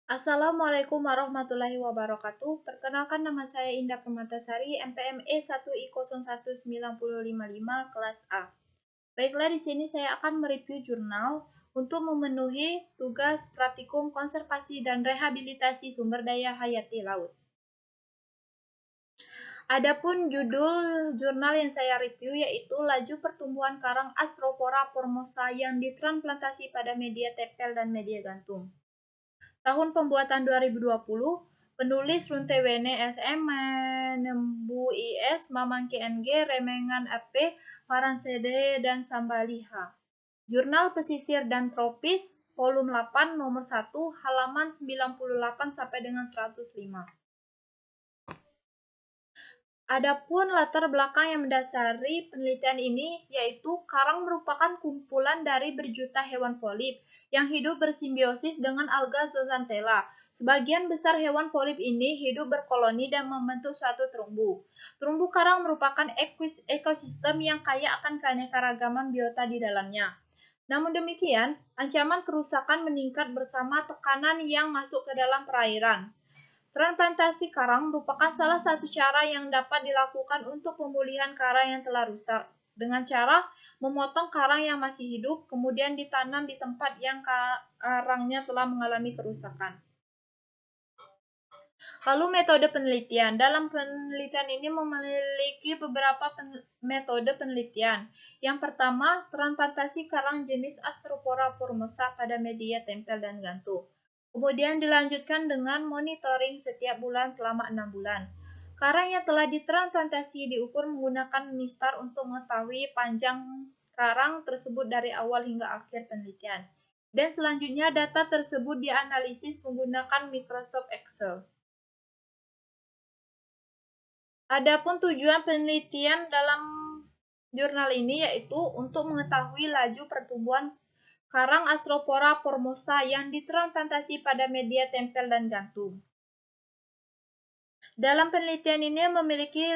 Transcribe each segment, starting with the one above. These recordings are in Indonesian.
Assalamualaikum warahmatullahi wabarakatuh. Perkenalkan nama saya Indah Permatasari, MPM E1I01955 kelas A. Baiklah, di sini saya akan mereview jurnal untuk memenuhi tugas praktikum konservasi dan rehabilitasi sumber daya hayati laut. Adapun judul jurnal yang saya review yaitu Laju Pertumbuhan Karang Astropora formosa yang ditransplantasi pada media tempel dan media gantung. Tahun pembuatan 2020, penulis Runtewene SM Menembu IS Mamangke NG Remengan AP Faransede dan Sambaliha. Jurnal Pesisir dan Tropis, volume 8 nomor 1 halaman 98 sampai dengan 105. Adapun latar belakang yang mendasari penelitian ini yaitu karang merupakan kumpulan dari berjuta hewan polip yang hidup bersimbiosis dengan alga zooxanthella. Sebagian besar hewan polip ini hidup berkoloni dan membentuk suatu terumbu. Terumbu karang merupakan ekosistem yang kaya akan keanekaragaman biota di dalamnya. Namun demikian, ancaman kerusakan meningkat bersama tekanan yang masuk ke dalam perairan. Transplantasi karang merupakan salah satu cara yang dapat dilakukan untuk pemulihan karang yang telah rusak, dengan cara memotong karang yang masih hidup, kemudian ditanam di tempat yang karangnya telah mengalami kerusakan. Lalu metode penelitian. Dalam penelitian ini memiliki beberapa metode penelitian. Yang pertama, transplantasi karang jenis Astropora formosa pada media tempel dan gantung. Kemudian dilanjutkan dengan monitoring setiap bulan selama 6 bulan. Karang yang telah ditransplantasi diukur menggunakan mistar untuk mengetahui panjang karang tersebut dari awal hingga akhir penelitian. Dan selanjutnya data tersebut dianalisis menggunakan Microsoft Excel. Adapun tujuan penelitian dalam jurnal ini yaitu untuk mengetahui laju pertumbuhan karang Astropora formosa yang ditransplantasi pada media tempel dan gantung. Dalam penelitian ini memiliki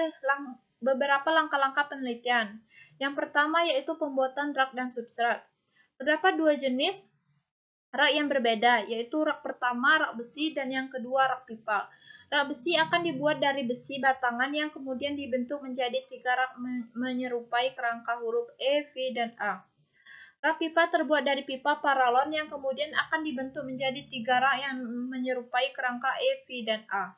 beberapa langkah-langkah penelitian. Yang pertama yaitu pembuatan rak dan substrat. Terdapat dua jenis rak yang berbeda, yaitu rak pertama rak besi dan yang kedua rak pipa. Rak besi akan dibuat dari besi batangan yang kemudian dibentuk menjadi 3 rak menyerupai kerangka huruf E, V, dan A. Rak pipa terbuat dari pipa paralon yang kemudian akan dibentuk menjadi 3 rak yang menyerupai kerangka E, V, dan A.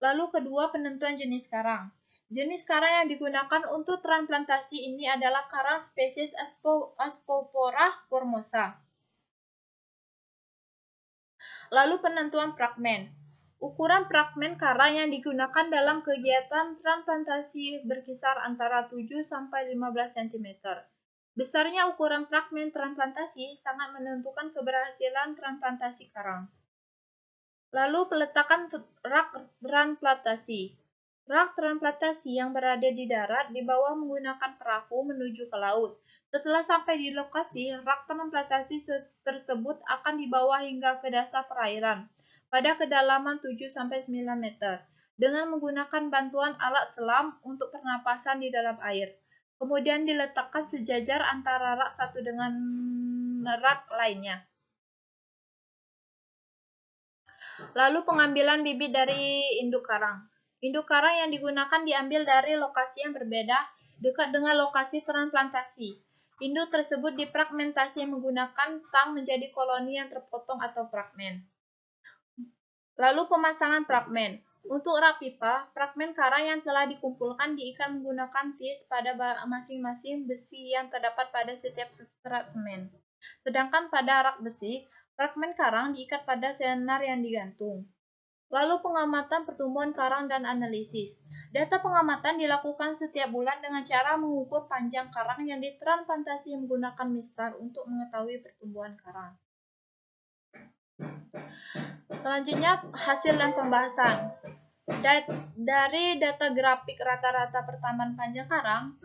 Lalu kedua, penentuan jenis karang. Jenis karang yang digunakan untuk transplantasi ini adalah karang spesies Astropora formosa. Lalu penentuan fragmen. Ukuran fragmen karang yang digunakan dalam kegiatan transplantasi berkisar antara 7 sampai 15 cm. Besarnya ukuran fragmen transplantasi sangat menentukan keberhasilan transplantasi karang. Lalu peletakan rak transplantasi. Rak transplantasi yang berada di darat dibawa menggunakan perahu menuju ke laut. Setelah sampai di lokasi, rak transplantasi tersebut akan dibawa hingga ke dasar perairan pada kedalaman 7-9 meter dengan menggunakan bantuan alat selam untuk pernapasan di dalam air. Kemudian diletakkan sejajar antara rak satu dengan rak lainnya. Lalu pengambilan bibit dari induk karang. Induk karang yang digunakan diambil dari lokasi yang berbeda dekat dengan lokasi transplantasi. Induk tersebut difragmentasi menggunakan tang menjadi koloni yang terpotong atau fragmen. Lalu pemasangan fragmen. Untuk rak pipa, fragmen karang yang telah dikumpulkan diikat menggunakan tis pada masing-masing besi yang terdapat pada setiap substrat semen. Sedangkan pada rak besi, fragmen karang diikat pada senar yang digantung. Lalu pengamatan pertumbuhan karang dan analisis. Data pengamatan dilakukan setiap bulan dengan cara mengukur panjang karang yang ditransplantasi menggunakan mistar untuk mengetahui pertumbuhan karang. Selanjutnya, hasil dan pembahasan. Dari data grafik rata-rata pertambahan panjang karang,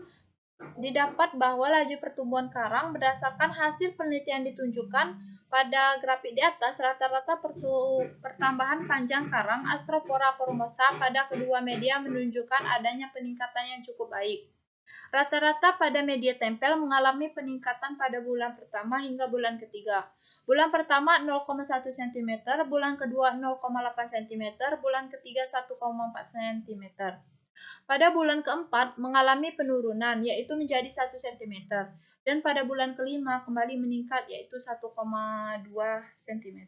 didapat bahwa laju pertumbuhan karang berdasarkan hasil penelitian ditunjukkan pada grafik di atas, rata-rata pertambahan panjang karang Astropora formosa pada kedua media menunjukkan adanya peningkatan yang cukup baik. Rata-rata pada media tempel mengalami peningkatan pada bulan pertama hingga bulan ketiga. Bulan pertama 0,1 cm, bulan kedua 0,8 cm, bulan ketiga 1,4 cm. Pada bulan keempat mengalami penurunan, yaitu menjadi 1 cm. Dan pada bulan kelima kembali meningkat, yaitu 1,2 cm.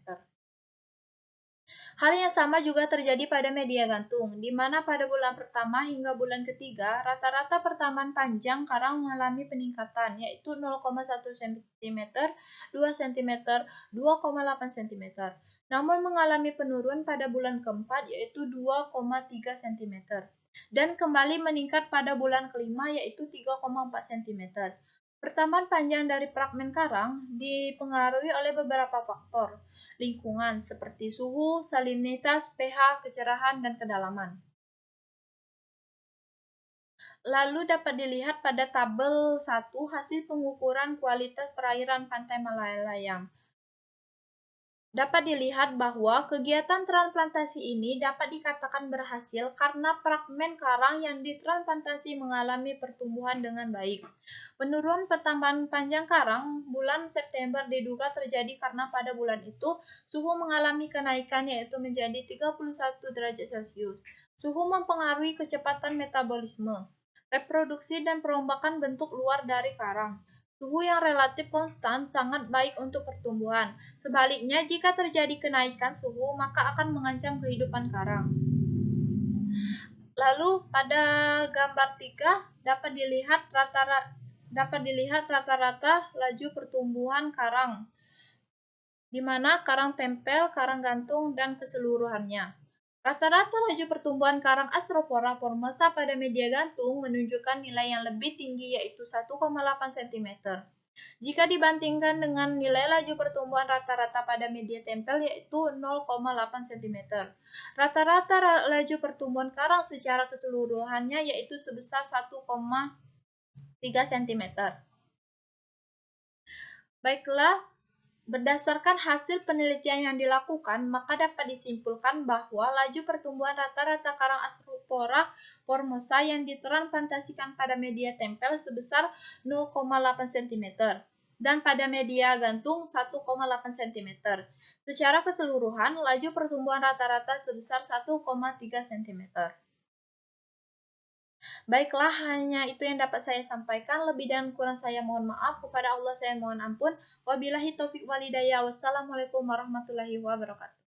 Hal yang sama juga terjadi pada media gantung, di mana pada bulan pertama hingga bulan ketiga, rata-rata pertamaan panjang karang mengalami peningkatan, yaitu 0,1 cm, 2 cm, 2,8 cm. Namun mengalami penurun pada bulan keempat, yaitu 2,3 cm. Dan kembali meningkat pada bulan kelima, yaitu 3,4 cm. Pertamaan panjang dari fragmen karang dipengaruhi oleh beberapa faktor lingkungan seperti suhu, salinitas, pH, kecerahan, dan kedalaman. Lalu dapat dilihat pada tabel 1 hasil pengukuran kualitas perairan pantai Malayalam. Dapat dilihat bahwa kegiatan transplantasi ini dapat dikatakan berhasil karena fragmen karang yang ditransplantasi mengalami pertumbuhan dengan baik. Penurunan pertambahan panjang karang bulan September diduga terjadi karena pada bulan itu suhu mengalami kenaikan, yaitu menjadi 31 derajat Celcius. Suhu mempengaruhi kecepatan metabolisme, reproduksi, dan perombakan bentuk luar dari karang. Suhu yang relatif konstan sangat baik untuk pertumbuhan. Sebaliknya, jika terjadi kenaikan suhu, maka akan mengancam kehidupan karang. Lalu pada gambar 3 dapat dilihat rata-rata laju pertumbuhan karang, di mana karang tempel, karang gantung, dan keseluruhannya. Rata-rata laju pertumbuhan karang Arthropoda formosa pada media gantung menunjukkan nilai yang lebih tinggi, yaitu 1,8 cm. Jika dibandingkan dengan nilai laju pertumbuhan rata-rata pada media tempel, yaitu 0,8 cm. Rata-rata laju pertumbuhan karang secara keseluruhannya yaitu sebesar 1,3 cm. Baiklah, berdasarkan hasil penelitian yang dilakukan, maka dapat disimpulkan bahwa laju pertumbuhan rata-rata karang Arthropoda formosa yang ditransplantasikan pada media tempel sebesar 0,8 cm dan pada media gantung 1,8 cm. Secara keseluruhan, laju pertumbuhan rata-rata sebesar 1,3 cm. Baiklah, hanya itu yang dapat saya sampaikan. Lebih dan kurang saya mohon maaf. Kepada Allah saya mohon ampun. Wabillahi taufiq walhidayah. Wassalamualaikum warahmatullahi wabarakatuh.